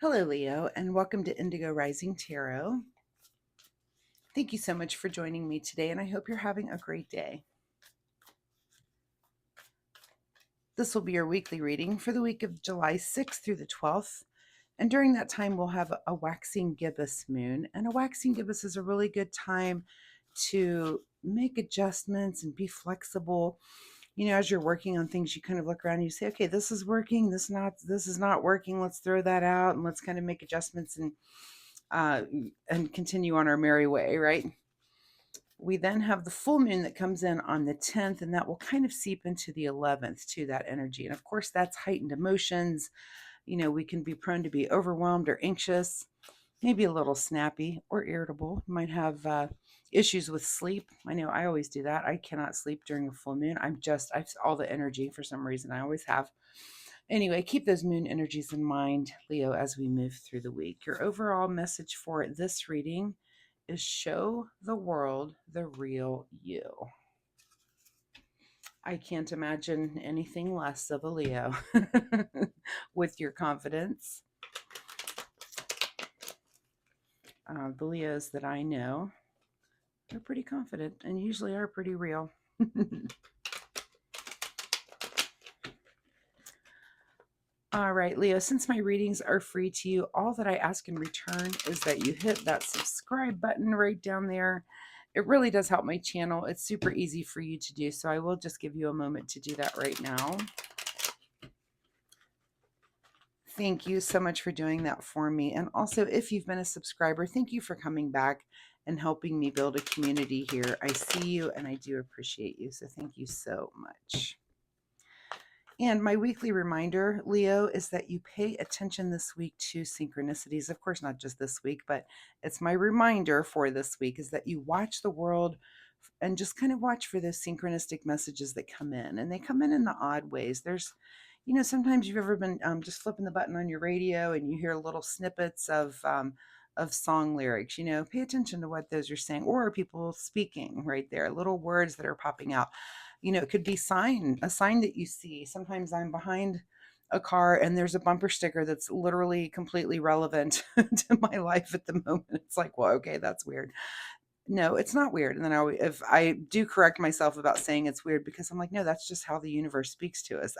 Hello, Leo, and welcome to Indigo Rising Tarot. Thank you so much for joining me today, and I hope you're having a great day. This will be your weekly reading for the week of July 6th through the 12th. And during that time, we'll have a waxing gibbous moon. And a waxing gibbous is a really good time to make adjustments and be flexible. You know, as you're working on things, you kind of look around and you say, okay, this is working, this is not working. Let's throw that out and let's kind of make adjustments and continue on our merry way, right? We then have the full moon that comes in on the 10th, and that will kind of seep into the 11th to that energy. And of course, that's heightened emotions. You know, we can be prone to be overwhelmed or anxious, maybe a little snappy or irritable. Might have issues with sleep. I know I always do that. I cannot sleep during a full moon. I've all the energy for some reason. I always have. Anyway, keep those moon energies in mind, Leo, as we move through the week. Your overall message for this reading is show the world the real you. I can't imagine anything less of a Leo with your confidence. The Leos that I know, they're pretty confident and usually are pretty real. All right, Leo, since my readings are free to you, all that I ask in return is that you hit that subscribe button right down there. It really does help my channel. It's super easy for you to do, so I will just give you a moment to do that right now. Thank you so much for doing that for me. And also, if you've been a subscriber, thank you for coming back and helping me build a community here. I see you and I do appreciate you, so thank you so much. And my weekly reminder, Leo, is that you pay attention this week to synchronicities. Of course, not just this week, but it's my reminder for this week is that you watch the world and just kind of watch for those synchronistic messages that come in. And they come in the odd ways. There's, you know, sometimes you've ever been just flipping the button on your radio and you hear little snippets of song lyrics. You know, pay attention to what those are saying, or people speaking right there, little words that are popping out. You know, it could be a sign that you see. Sometimes I'm behind a car and there's a bumper sticker that's literally completely relevant to my life at the moment. It's like, well, okay, that's weird. No, it's not weird. And then if I do correct myself about saying it's weird, because I'm like, no, that's just how the universe speaks to us.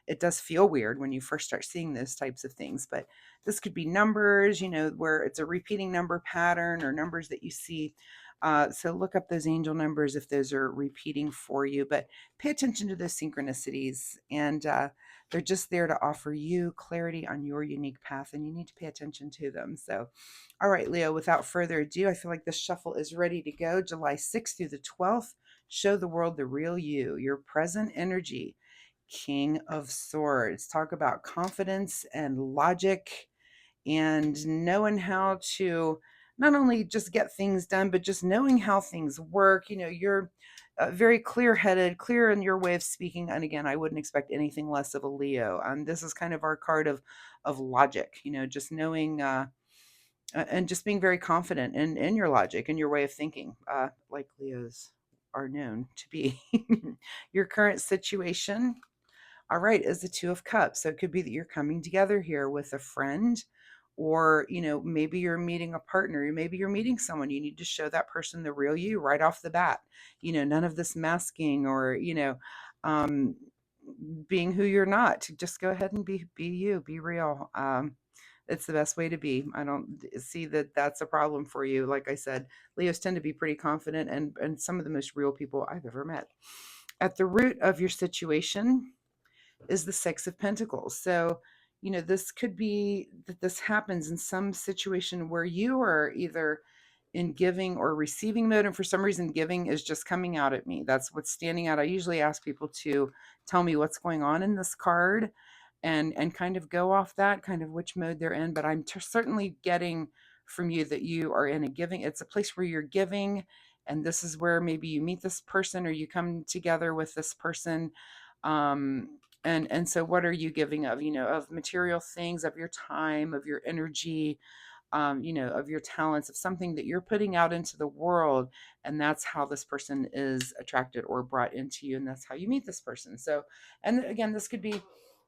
It does feel weird when you first start seeing those types of things, but this could be numbers, you know, where it's a repeating number pattern or numbers that you see. So look up those angel numbers if those are repeating for you, but pay attention to those synchronicities, and they're just there to offer you clarity on your unique path, and you need to pay attention to them. So, all right, Leo, without further ado, I feel like this shuffle is ready to go. July 6th through the 12th, show the world the real you, your present energy. King of Swords. Talk about confidence and logic and knowing how to not only just get things done, but just knowing how things work. You know, you're very clear-headed, clear in your way of speaking. And again, I wouldn't expect anything less of a Leo. This is kind of our card of logic, you know, just knowing and just being very confident in your logic and your way of thinking, like Leos are known to be. Your current situation, all right, is the Two of Cups. So it could be that you're coming together here with a friend, or, you know, maybe you're meeting a partner, maybe you're meeting someone. You need to show that person the real you right off the bat. You know, none of this masking or, you know, um, being who you're not. Just go ahead and be you, be real. It's the best way to be. I don't see that that's a problem for you. Like I said, Leos tend to be pretty confident and some of the most real people I've ever met. At the root of your situation is the Six of Pentacles. So, you know, this could be that this happens in some situation where you are either in giving or receiving mode. And for some reason, giving is just coming out at me. That's what's standing out. I usually ask people to tell me what's going on in this card and kind of go off that, kind of which mode they're in. But I'm certainly getting from you that you are in a giving. It's a place where you're giving. And this is where maybe you meet this person or you come together with this person. And so what are you giving of, you know, of material things, of your time, of your energy, you know, of your talents, of something that you're putting out into the world. And that's how this person is attracted or brought into you. And that's how you meet this person. So, and again, this could be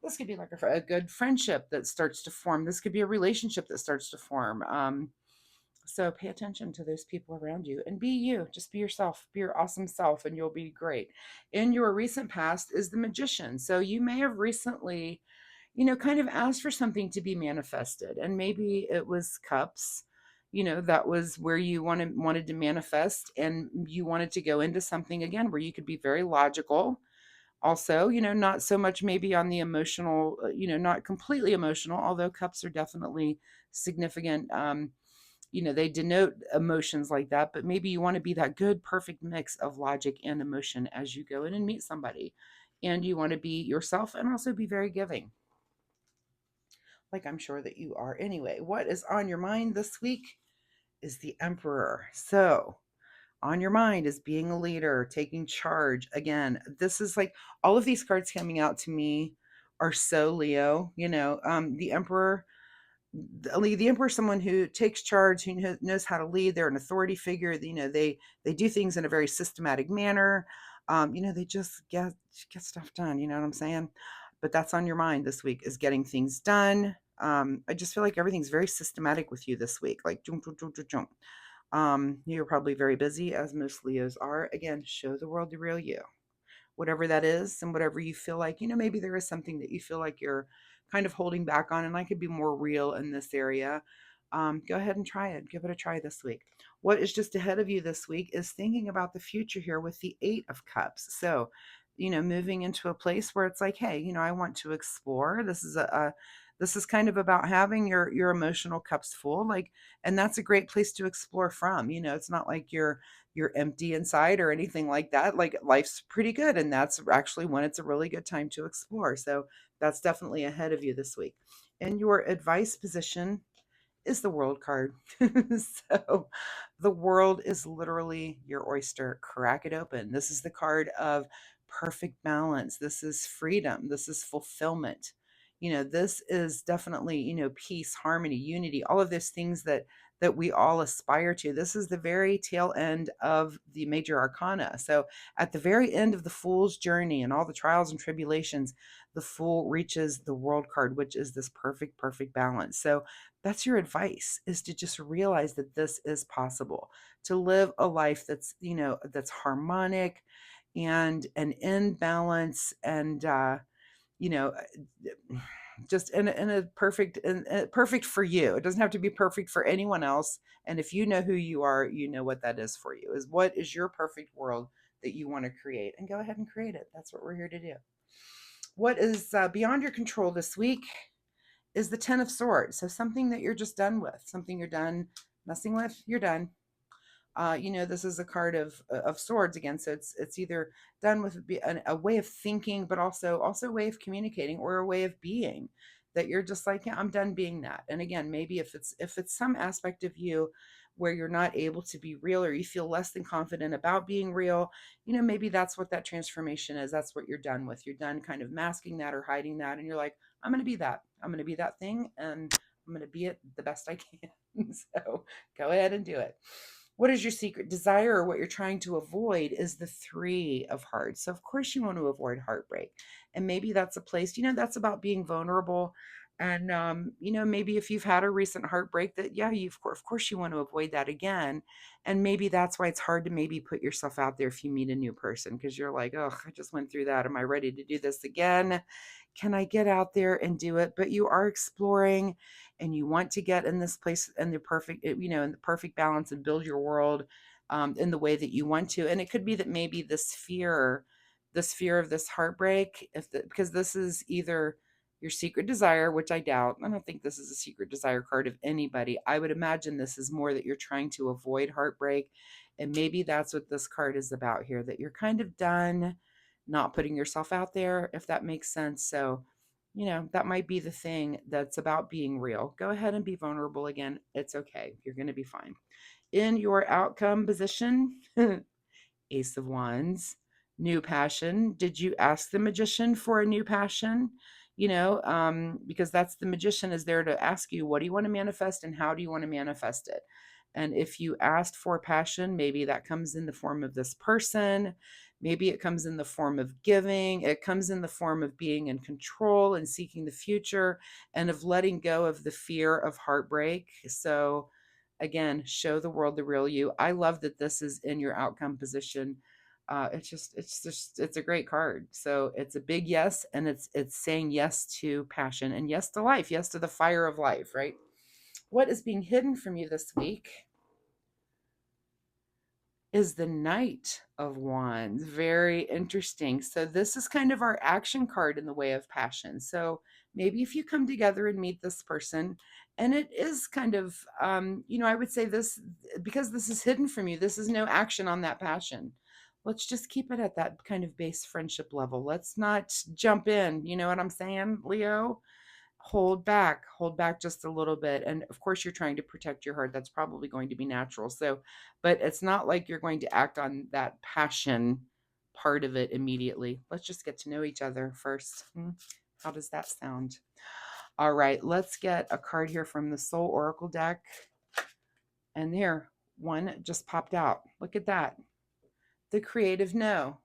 This could be like a good friendship that starts to form. This could be a relationship that starts to form. So pay attention to those people around you and be you. Just be yourself, be your awesome self, and you'll be great. In your recent past is the Magician. So you may have recently, kind of asked for something to be manifested. And maybe it was cups. That was where you wanted to manifest, and you wanted to go into something again where you could be very logical. Also, not so much maybe on the emotional, not completely emotional, although cups are definitely significant. They denote emotions like that, but maybe you want to be that good, perfect mix of logic and emotion as you go in and meet somebody. And you want to be yourself and also be very giving, like I'm sure that you are anyway. What is on your mind this week is the Emperor. So, on your mind is being a leader, taking charge. Again, this is like all of these cards coming out to me are so Leo. The Emperor, the emperor is someone who takes charge, who knows how to lead. They're an authority figure. They do things in a very systematic manner. They just get stuff done. You know what I'm saying? But that's on your mind this week, is getting things done. I just feel like everything's very systematic with you this week, like jump, jump, jump, jump, jump. You're probably very busy, as most Leos are. Again, show the world the real you, whatever that is, and whatever you feel like, maybe there is something that you feel like you're kind of holding back on, and I could be more real in this area. Go ahead and try it. Give it a try this week. What is just ahead of you this week is thinking about the future here with the Eight of Cups. So, moving into a place where it's like, hey, I want to explore. This is kind of about having your emotional cups full, like, and that's a great place to explore from. It's not like you're empty inside or anything like that. Like, life's pretty good, and that's actually when it's a really good time to explore. So that's definitely ahead of you this week. In your advice position is the World card. So the world is literally your oyster. Crack it open. This is the card of perfect balance. This is freedom. This is fulfillment. This is definitely, peace, harmony, unity, all of those things that we all aspire to. This is the very tail end of the major arcana. So at the very end of the fool's journey and all the trials and tribulations, the fool reaches the World card, which is this perfect, perfect balance. So that's your advice, is to just realize that this is possible, to live a life that's harmonic and in balance, and you know just in a perfect, and perfect for you. It doesn't have to be perfect for anyone else. And if you know who you are, you know what that is for you, is what is your perfect world that you want to create, and go ahead and create it. That's what we're here to do. What is beyond your control this week is the Ten of Swords. So something that you're just done with, something you're done messing with, you're done. This is a card of swords again. So it's either done with a way of thinking, but also a way of communicating, or a way of being, that you're just like, yeah, I'm done being that. And again, maybe if it's some aspect of you where you're not able to be real, or you feel less than confident about being real, maybe that's what that transformation is. That's what you're done with. You're done kind of masking that or hiding that, and you're like, I'm going to be that. I'm going to be that thing, and I'm going to be it the best I can. So go ahead and do it. What is your secret desire, or what you're trying to avoid, is the Three of Hearts. So of course you want to avoid heartbreak. And maybe that's a place, that's about being vulnerable. And maybe if you've had a recent heartbreak, that yeah, of course you want to avoid that again. And maybe that's why it's hard to maybe put yourself out there if you meet a new person, because you're like, oh, I just went through that. Am I ready to do this again? Can I get out there and do it? But you are exploring, and you want to get in this place, and in the perfect balance, and build your world in the way that you want to. And it could be that maybe this fear of this heartbreak, because this is either your secret desire, which I doubt. I don't think this is a secret desire card of anybody. I would imagine this is more that you're trying to avoid heartbreak. And maybe that's what this card is about here, that you're kind of done not putting yourself out there, if that makes sense. So, that might be the thing that's about being real. Go ahead and be vulnerable again. It's okay. You're going to be fine. In your outcome position, Ace of Wands, new passion. Did you ask the Magician for a new passion? Because that's, the Magician is there to ask you, what do you want to manifest, and how do you want to manifest it? And if you asked for passion, maybe that comes in the form of this person. Maybe it comes in the form of giving. It comes in the form of being in control and seeking the future and of letting go of the fear of heartbreak. So, again, show the world the real you. I love that this is in your outcome position. It's a great card. So it's a big yes, and it's saying yes to passion and yes to life, yes to the fire of life, right? What is being hidden from you this week is the Knight of Wands. Very interesting. So this is kind of our action card in the way of passion. So maybe if you come together and meet this person, and it is kind of, I would say this, because this is hidden from you, this is no action on that passion. Let's just keep it at that kind of base friendship level. Let's not jump in. You know what I'm saying, Leo? Hold back just a little bit. And of course, you're trying to protect your heart. That's probably going to be natural. So, but it's not like you're going to act on that passion part of it immediately. Let's just get to know each other first. How does that sound? All right, let's get a card here from the Soul Oracle deck. And there, one just popped out. Look at that. The creative no.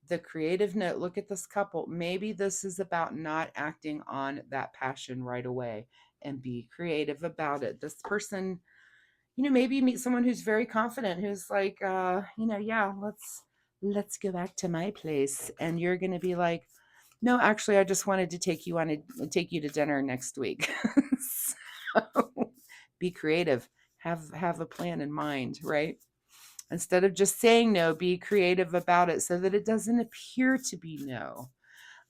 The creative note. Look at this couple. Maybe this is about not acting on that passion right away and be creative about it. This person, maybe you meet someone who's very confident, who's like, yeah, let's go back to my place. And you're going to be like, no, actually, I just wanted to take you to dinner next week. So be creative. Have a plan in mind, right? Instead of just saying no, be creative about it so that it doesn't appear to be no.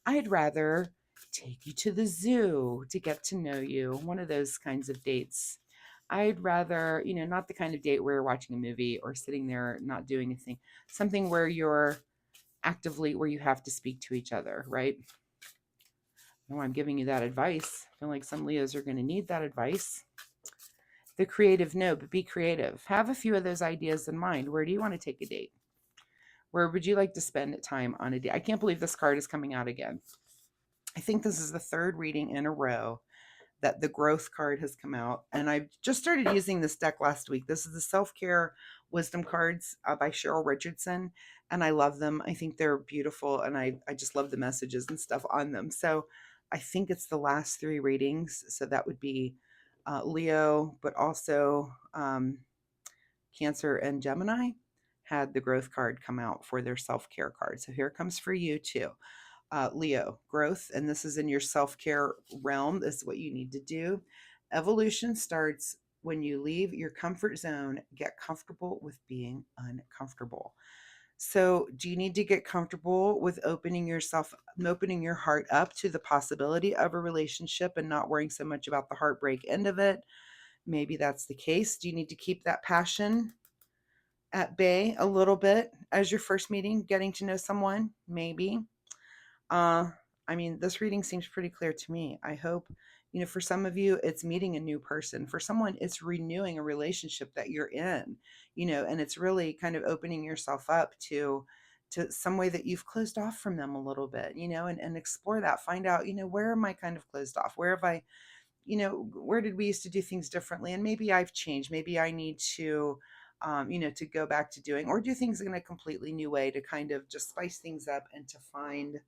I'd rather take you to the zoo to get to know you, one of those kinds of dates. I'd rather, not the kind of date where you're watching a movie or sitting there not doing anything, something where you're actively, where you have to speak to each other, right? No, I'm giving you that advice. I feel like some Leos are going to need that advice. The creative no, but be creative. Have a few of those ideas in mind. Where do you want to take a date? Where would you like to spend time on a date? I can't believe this card is coming out again. I think this is the third reading in a row that the growth card has come out. And I just started using this deck last week. This is the self-care wisdom cards by Cheryl Richardson. And I love them. I think they're beautiful. And I just love the messages and stuff on them. So I think it's the last three readings. So that would be Leo, but also Cancer and Gemini had the growth card come out for their self-care card. So here it comes for you too. Leo, growth, and this is in your self-care realm. This is what you need to do. Evolution starts when you leave your comfort zone, get comfortable with being uncomfortable. So, do you need to get comfortable with opening your heart up to the possibility of a relationship and not worrying so much about the heartbreak end of it? Maybe that's the case. Do you need to keep that passion at bay a little bit as your first meeting, getting to know someone? Maybe. Uh, this reading seems pretty clear to me. I hope, for some of you, it's meeting a new person. For someone, it's renewing a relationship that you're in, and it's really kind of opening yourself up to some way that you've closed off from them a little bit, and explore that. Find out, where am I kind of closed off? Where have I, where did we used to do things differently? And maybe I've changed. Maybe I need to, to go back to doing or do things in a completely new way to kind of just spice things up and to find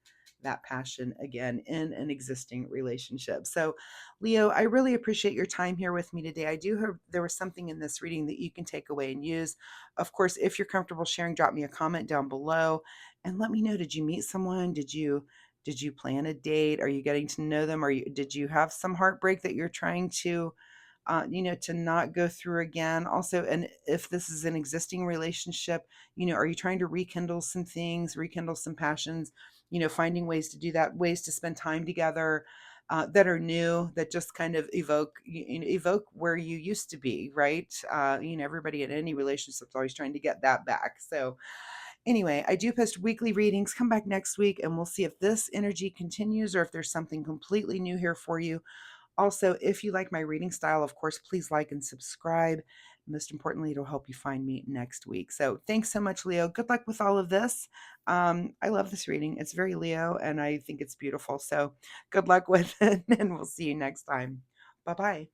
that passion again in an existing relationship. So, Leo, I really appreciate your time here with me today. I do hope there was something in this reading that you can take away and use. Of course, if you're comfortable sharing, drop me a comment down below and let me know, did you meet someone? Did you plan a date? Are you getting to know them? Did you have some heartbreak that you're trying to not go through again? Also, and if this is an existing relationship, are you trying to rekindle some things, rekindle some passions, finding ways to do that, ways to spend time together that are new, that just kind of evoke where you used to be, right? Everybody in any relationship is always trying to get that back. So, anyway, I do post weekly readings. Come back next week and we'll see if this energy continues or if there's something completely new here for you. Also, if you like my reading style, of course, please like and subscribe. Most importantly, it'll help you find me next week. So thanks so much, Leo. Good luck with all of this. I love this reading. It's very Leo and I think it's beautiful. So good luck with it and we'll see you next time. Bye-bye.